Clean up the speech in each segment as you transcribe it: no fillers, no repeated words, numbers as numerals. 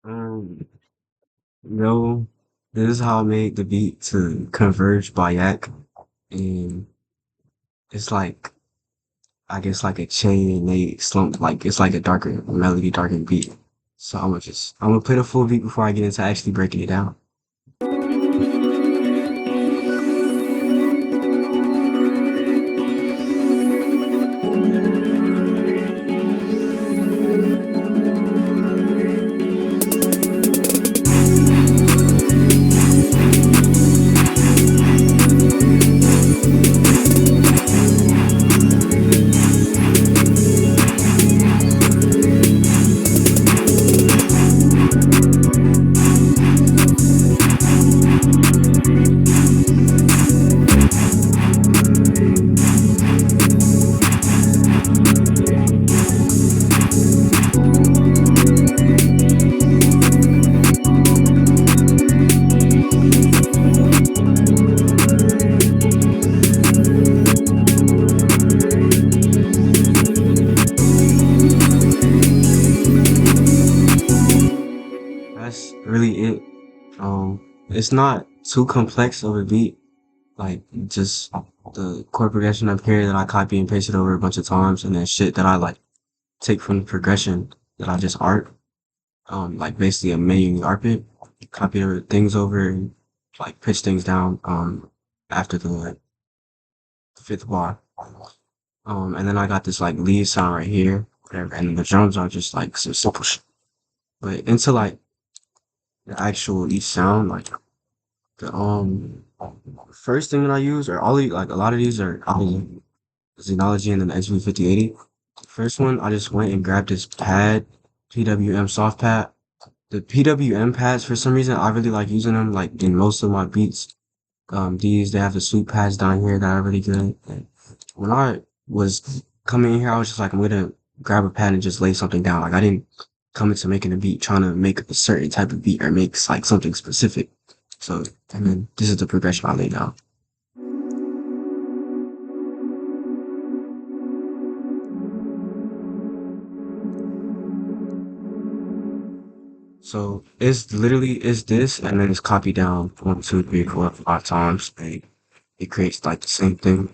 Um, no, this is how I made the beat to Converge by Yak, and it's like I guess like a chain and they slump like it's like a darker melody, darker beat. So I'm gonna play the full beat before I get into actually breaking it down. That's really it. It's not too complex of a beat, like just the chord progression up here that I copy and pasted over a bunch of times, and then shit that I like take from the progression that I just art. Like basically a manually arpit, copy the things over and like pitch things down, after the fifth bar. And then I got this like lead sound right here, whatever, and then the drums are just like some simple shit. But into like the actual each sound, like the first thing that I use, or all the like a lot of these are Xenology and then XV5080. First one, I just went and grabbed this pad, PWM soft pad. The PWM pads, for some reason, I really like using them like in most of my beats. They have the sweep pads down here that are really good. And when I was coming in here, I was just like, I'm gonna grab a pad and just lay something down. Like I didn't come into making a beat trying to make a certain type of beat or make like something specific. So, and then this is the progression I laid down. So it's literally it's this and then it's copied down one, two, three, four, five times. And it creates like the same thing.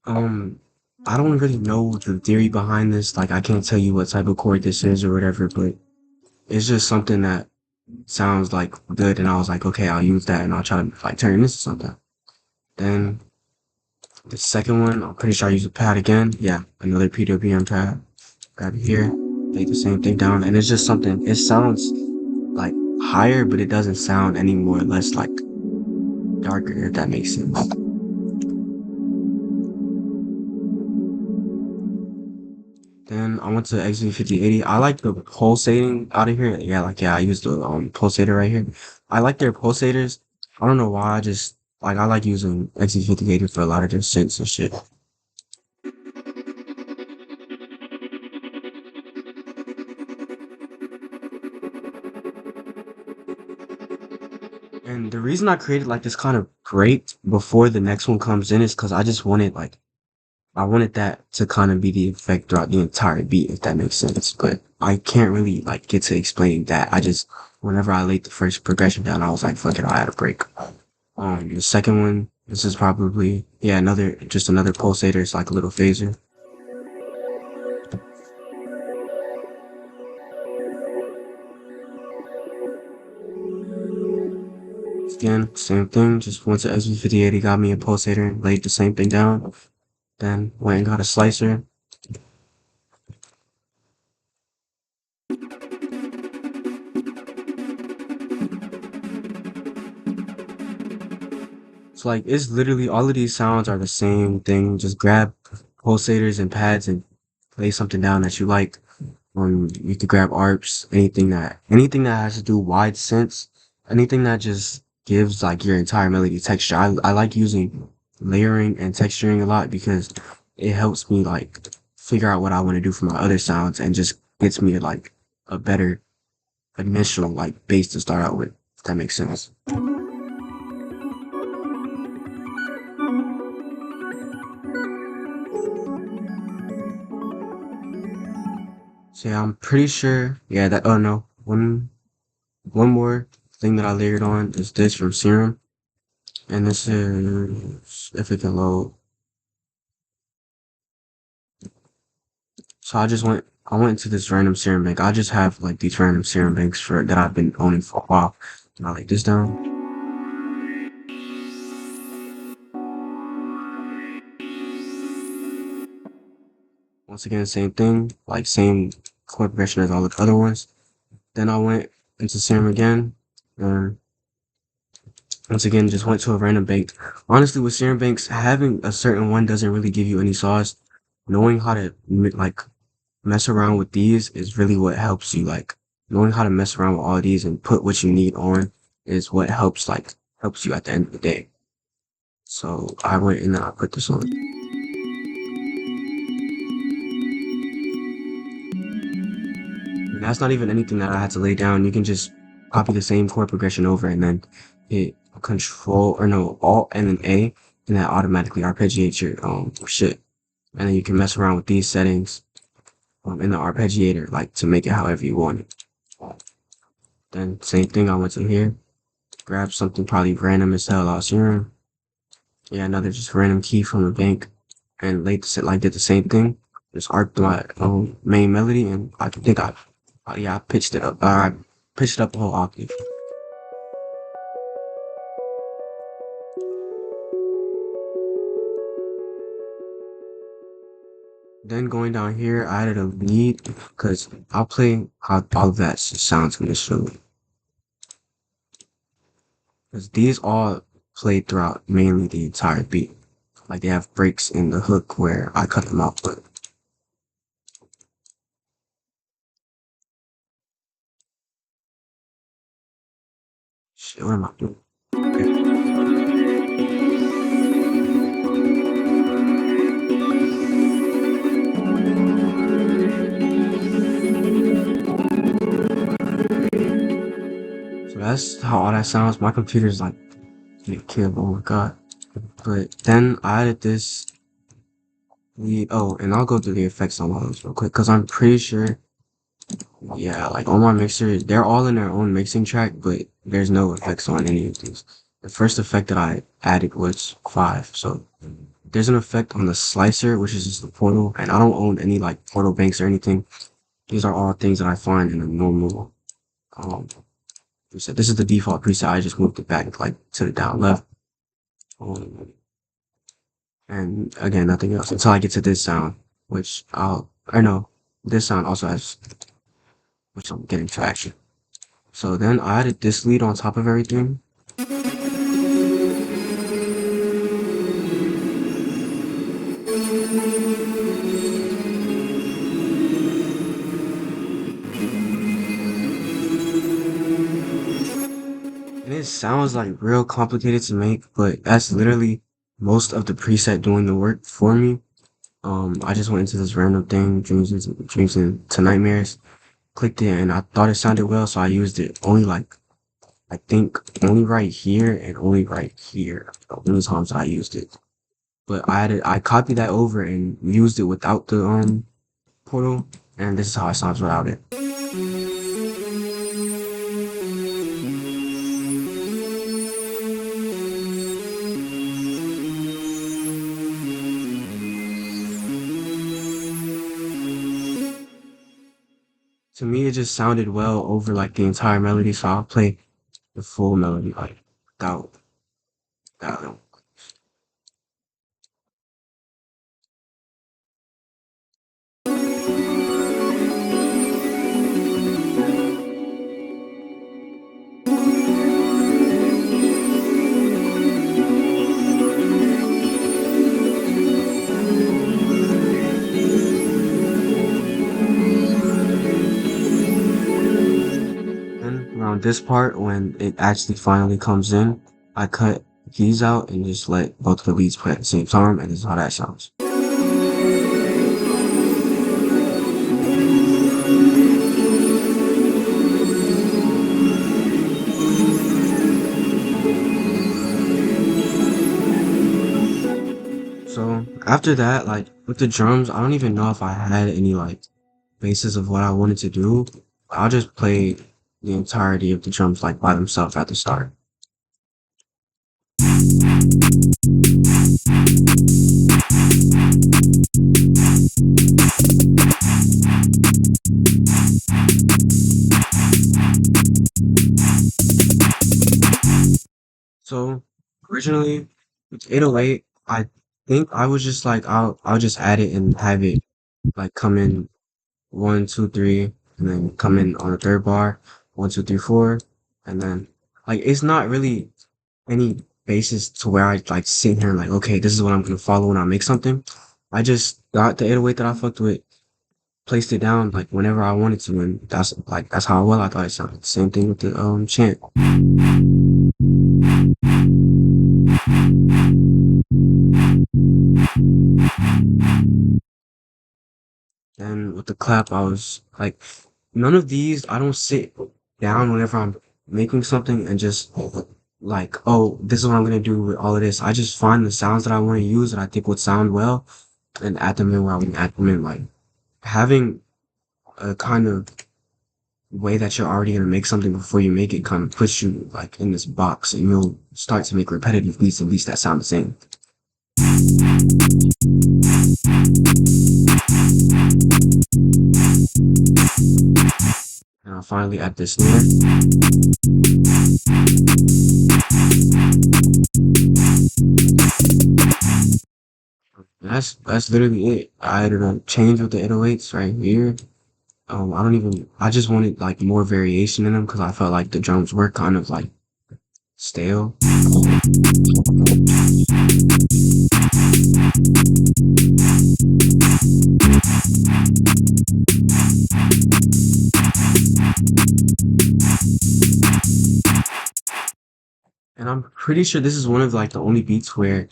Um, I don't really know the theory behind this. Like I can't tell you what type of chord this is or whatever, but it's just something that sounds like good. And I was like, okay, I'll use that and I'll try to like turn this to something. Then the second one, I'm pretty sure I use a pad again. Yeah, another PWM pad. Grab it here, take the same thing down, and it's just something. It sounds like higher, but it doesn't sound any more or less like darker, if that makes sense. Then I went to XV5080. I like the pulsating out of here. Yeah, like yeah, I used the pulsator right here. I like their pulsators. I don't know why. I just like I like using XV5080 for a lot of their synths and shit. And the reason I created like this kind of break before the next one comes in is because I just wanted like I wanted that to kind of be the effect throughout the entire beat, if that makes sense. But I can't really like get to explaining that. I just whenever I laid the first progression down, I was like, fuck it, I had a break. The second one, this is probably yeah, another pulsator. It's like a little phaser. Again, same thing. Just went to SV5080, got me a pulsator, and laid the same thing down. Then went and got a slicer. So like it's literally all of these sounds are the same thing. Just grab pulsators and pads and lay something down that you like. You could grab ARPs, anything that has to do wide synths, anything that just gives like your entire melody texture. I like using layering and texturing a lot because it helps me like figure out what I want to do for my other sounds and just gets me like a better initial like base to start out with, if that makes sense. So yeah, I'm pretty sure. Yeah, that. Oh no, one more thing that I layered on is this from Serum, and this is if it can load. So I went into this random serum bank. I just have like these random serum banks for that I've been owning for a while. And I like this down. Once again, same thing, like same chord progression as all the other ones. Then I went into serum again, and once again just went to a random bank. Honestly, with serum banks, having a certain one doesn't really give you any sauce. Knowing how to like mess around with these is really what helps you. Like knowing how to mess around with all these and put what you need on is what helps you at the end of the day. So I went and then I put this on. And that's not even anything that I had to lay down. You can just copy the same chord progression over and then hit control or no, alt and then A, and that automatically arpeggiates your shit. And then you can mess around with these settings in the arpeggiator, like to make it however you want it. Then same thing, I went to here, grab something probably random as hell out here. Yeah, another just random key from the bank, and did the same thing. Just arped my main melody, and I think I pitched it up. I pitched it up a whole octave. Then going down here, I added a lead because I'll play how all of that sounds initially. Because these all play throughout mainly the entire beat. Like they have breaks in the hook where I cut them out, but shit, what am I doing? Okay. So that's how all that sounds. My computer's like gonna kill, oh my god. But then I added this lead. Oh, and I'll go through the effects on all those real quick because I'm pretty sure, yeah, like on my mixer, they're all in their own mixing track, but there's no effects on any of these. The first effect that I added was 5. So there's an effect on the slicer, which is just the portal, and I don't own any like portal banks or anything. These are all things that I find in a normal preset. This is the default preset. I just moved it back like to the down left. And again, nothing else until I get to this sound, which I know this sound also has, which I'm getting traction. So then I added this lead on top of everything. And it sounds like real complicated to make, but that's literally most of the preset doing the work for me. I just went into this random thing, dreams into nightmares, clicked it, and I thought it sounded well, so I used it only like I think only right here and only right here. The only times I used it. But I copied that over and used it without the portal, and this is how it sounds without it. To me, it just sounded well over like the entire melody, so I'll play the full melody like without that. Then around this part, when it actually finally comes in, I cut keys out and just let both of the leads play at the same time, and this is how that sounds. So after that, like with the drums, I don't even know if I had any like basis of what I wanted to do. I'll just play the entirety of the drums like by themselves at the start. So originally, with 808, I think I was just like I'll just add it and have it like come in 1, 2, 3, and then come in on the third bar 1, 2, 3, 4, and then like it's not really any basis to where I like sit here and like okay this is what I'm gonna follow when I make something. I just got the 808 that I fucked with, placed it down like whenever I wanted to, and that's how well I thought it sounded. Same thing with the chant. And with the clap, I was like, none of these, I don't sit down whenever I'm making something and just like, oh, this is what I'm gonna do with all of this. I just find the sounds that I want to use that I think would sound well and add them in where I want to add them in. Like having a kind of way that you're already gonna make something before you make it kind of puts you like in this box and you'll start to make repetitive beats, at least that sound the same. And I'll finally add this snare. That's literally it. I added a change with the 808s right here. I just wanted like more variation in them because I felt like the drums were kind of like stale. And I'm pretty sure this is one of like the only beats where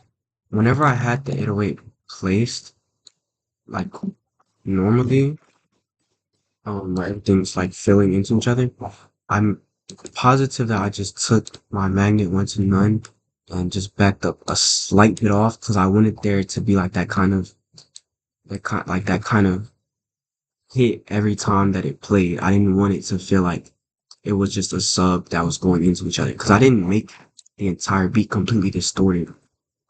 whenever I had the 808 placed, like normally, where everything's like filling into each other, I'm positive that I just took my magnet went to none and just backed up a slight bit off because I wanted there to be like that kind of hit every time that it played. I didn't want it to feel like it was just a sub that was going into each other because I didn't make the entire beat completely distorted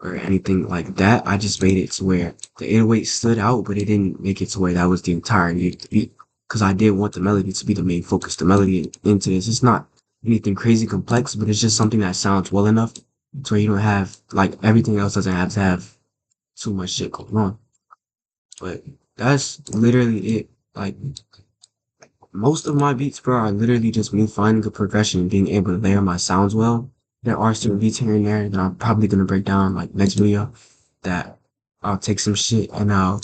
or anything like that. I just made it to where the 808 stood out, but it didn't make it to where that was the entirety of the beat because I did want the melody to be the main focus. The melody into this, it's not anything crazy complex, but it's just something that sounds well enough to where you don't have like everything else doesn't have to have too much shit going on. But that's literally it. Like most of my beats, bro, are literally just me finding a progression and being able to layer my sounds well. There are certain beats here and there that I'm probably gonna break down like next video that I'll take some shit and I'll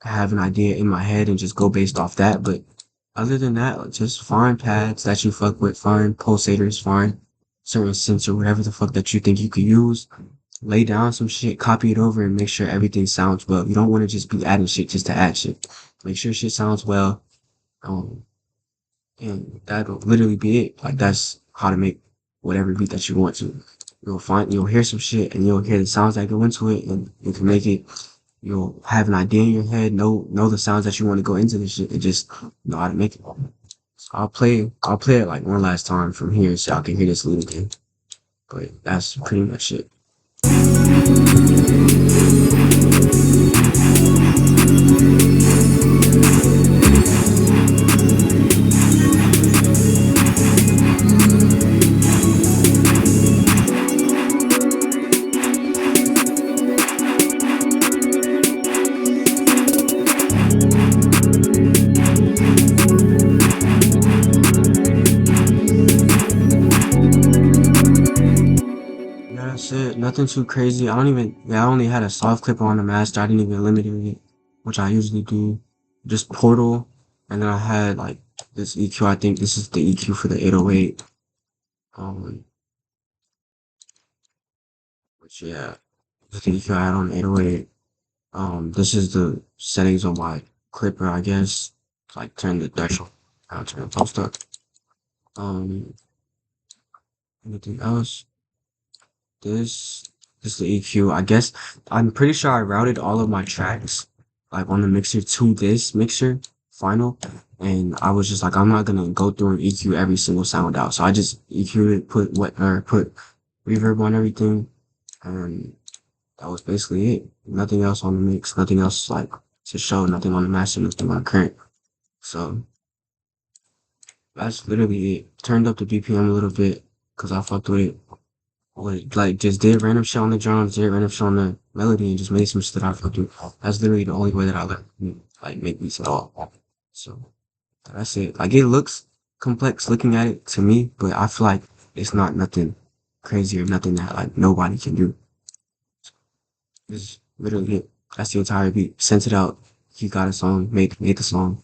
have an idea in my head and just go based off that. But other than that, like, just find pads that you fuck with, find pulsators, find certain synths or whatever the fuck that you think you could use. Lay down some shit, copy it over, and make sure everything sounds well. You don't want to just be adding shit just to add shit. Make sure shit sounds well. Um, and that'll literally be it. Like that's how to make whatever beat that you want to. You'll hear some shit and you'll hear the sounds that go into it and you can make it. You'll have an idea in your head, know the sounds that you want to go into this shit and just know how to make it. So I'll play it like one last time from here so y'all can hear this loop again. But that's pretty much it. Yeah, that's it. Nothing too crazy. I only had a soft clip on the master. I didn't even limit it, which I usually do. Just Portal. And then I had like this EQ. I think this is the EQ for the 808. Um, which yeah, this is the EQ I had on the 808. This is the settings on my clipper, I guess. Like turn the threshold. I'll turn the post up. Um, anything else? This this is the EQ. I guess I'm pretty sure I routed all of my tracks like on the mixer to this mixer. final, and I was just like, I'm not gonna go through and EQ every single sound out. So I just EQ'd it, put reverb on everything, and that was basically it. Nothing else on the mix, nothing else like to show, nothing on the master, nothing on the current. So that's literally it. Turned up the BPM a little bit because I fucked with it. Like just did random shit on the drums, did random shit on the melody, and just made some shit that I fucked with. That's literally the only way that I like make beats at all. So that's it. Like it looks complex looking at it to me, but I feel like it's not nothing crazy or nothing that like nobody can do. It's literally it. That's the entire beat. Sent it out. He got a song, made the song.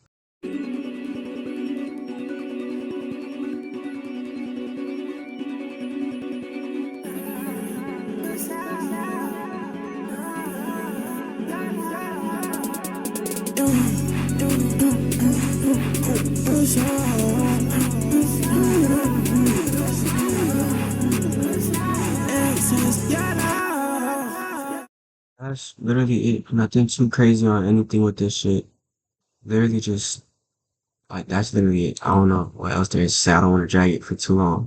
That's literally it. Nothing too crazy on anything with this shit. Literally just like that's literally it. I don't know what else there is to say. I don't want to drag it for too long.